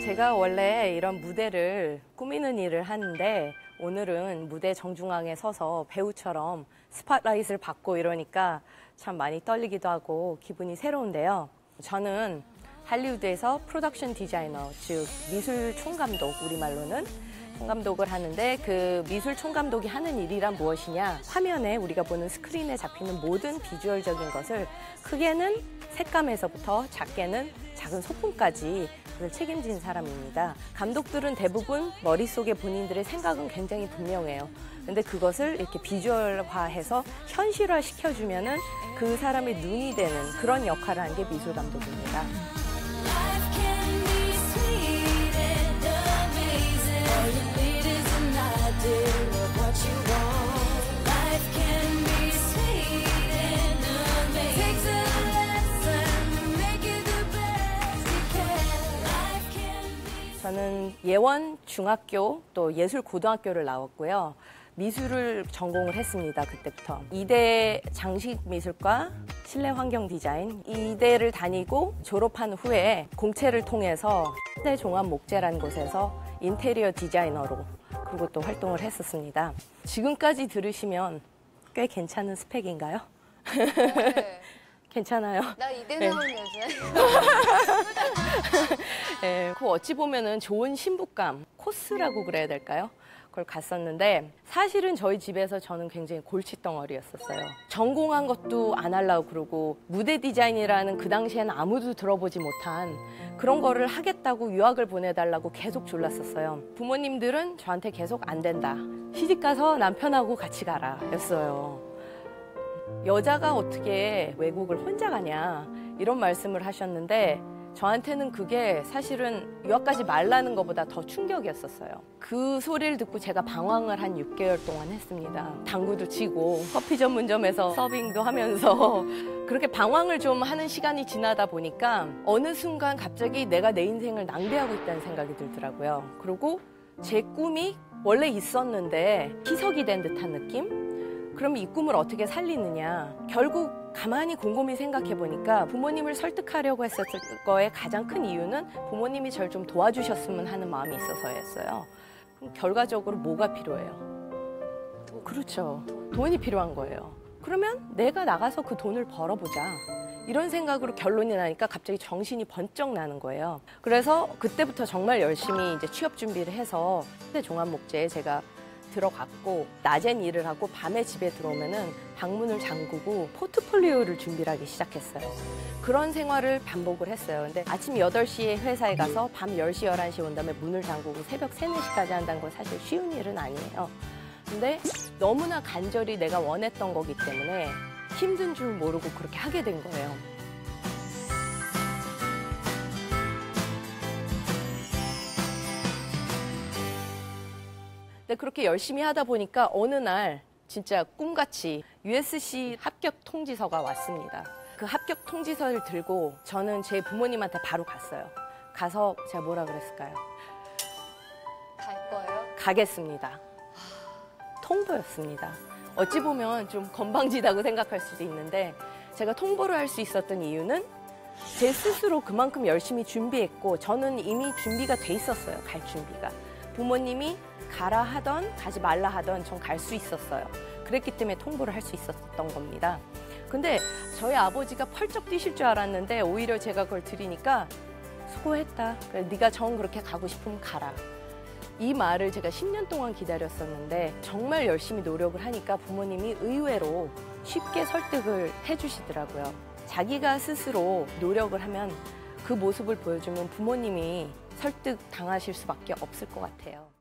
제가 원래 이런 무대를 꾸미는 일을 하는데 오늘은 무대 정중앙에 서서 배우처럼 스팟라이트를 받고 이러니까 참 많이 떨리기도 하고 기분이 새로운데요. 저는 할리우드에서 프로덕션 디자이너, 즉 미술 총감독, 우리말로는 총감독을 하는데 그 미술 총감독이 하는 일이란 무엇이냐? 화면에 우리가 보는 스크린에 잡히는 모든 비주얼적인 것을 크게는 색감에서부터 작게는 작은 소품까지 그걸 책임진 사람입니다. 감독들은 대부분 머릿속에 본인들의 생각은 굉장히 분명해요. 근데 그것을 이렇게 비주얼화해서 현실화 시켜주면은 그 사람의 눈이 되는 그런 역할을 하는 게 미술 감독입니다. 저는 예원 중학교 또 예술 고등학교를 나왔고요. 미술을 전공을 했습니다. 그때부터. 이대 장식미술과 실내환경디자인 이대를 다니고 졸업한 후에 공채를 통해서 현대종합목재라는 곳에서 인테리어 디자이너로 그리고 또 활동을 했었습니다. 지금까지 들으시면 꽤 괜찮은 스펙인가요? 네. 괜찮아요? 나 이대 나온 여자예요. 네, 그 어찌 보면은 좋은 신부감, 코스라고 그래야 될까요? 그걸 갔었는데 사실은 저희 집에서 저는 굉장히 골칫덩어리였었어요. 전공한 것도 안 하려고 그러고 무대 디자인이라는 그 당시에는 아무도 들어보지 못한 그런 거를 하겠다고 유학을 보내달라고 계속 졸랐었어요. 부모님들은 저한테 계속 안 된다. 시집 가서 남편하고 같이 가라 였어요. 여자가 어떻게 외국을 혼자 가냐 이런 말씀을 하셨는데 저한테는 그게 사실은 유학까지 말라는 것보다 더 충격이었었어요. 그 소리를 듣고 제가 방황을 한 6개월 동안 했습니다. 당구도 치고 커피 전문점에서 서빙도 하면서 그렇게 방황을 좀 하는 시간이 지나다 보니까 어느 순간 갑자기 내가 내 인생을 낭비하고 있다는 생각이 들더라고요. 그리고 제 꿈이 원래 있었는데 희석이 된 듯한 느낌? 그럼 이 꿈을 어떻게 살리느냐? 결국 가만히 곰곰이 생각해 보니까 부모님을 설득하려고 했었을 거의 가장 큰 이유는 부모님이 저를 좀 도와주셨으면 하는 마음이 있어서였어요. 그럼 결과적으로 뭐가 필요해요? 그렇죠. 돈이 필요한 거예요. 그러면 내가 나가서 그 돈을 벌어보자. 이런 생각으로 결론이 나니까 갑자기 정신이 번쩍 나는 거예요. 그래서 그때부터 정말 열심히 이제 취업 준비를 해서 현대종합목재에 제가 들어갔고 낮엔 일을 하고 밤에 집에 들어오면은 방문을 잠그고 포트폴리오를 준비를 하기 시작했어요. 그런 생활을 반복을 했어요. 근데 아침 8시에 회사에 가서 밤 10시, 11시 온 다음에 문을 잠그고 새벽 3, 4시까지 한다는 건 사실 쉬운 일은 아니에요. 근데 너무나 간절히 내가 원했던 거기 때문에 힘든 줄 모르고 그렇게 하게 된 거예요. 근데 그렇게 열심히 하다 보니까 어느 날 진짜 꿈같이 USC 합격 통지서가 왔습니다. 그 합격 통지서를 들고 저는 제 부모님한테 바로 갔어요. 가서 제가 뭐라 그랬을까요? 갈 거예요? 가겠습니다. 통보였습니다. 어찌 보면 좀 건방지다고 생각할 수도 있는데 제가 통보를 할 수 있었던 이유는 제 스스로 그만큼 열심히 준비했고 저는 이미 준비가 돼 있었어요. 갈 준비가. 부모님이 가라 하던 가지 말라 하던 전 갈 수 있었어요. 그랬기 때문에 통보를 할 수 있었던 겁니다. 근데 저희 아버지가 펄쩍 뛰실 줄 알았는데 오히려 제가 그걸 들으니까 수고했다. 그래, 네가 정 그렇게 가고 싶으면 가라. 이 말을 제가 10년 동안 기다렸었는데 정말 열심히 노력을 하니까 부모님이 의외로 쉽게 설득을 해주시더라고요. 자기가 스스로 노력을 하면 그 모습을 보여주면 부모님이 설득 당하실 수밖에 없을 것 같아요.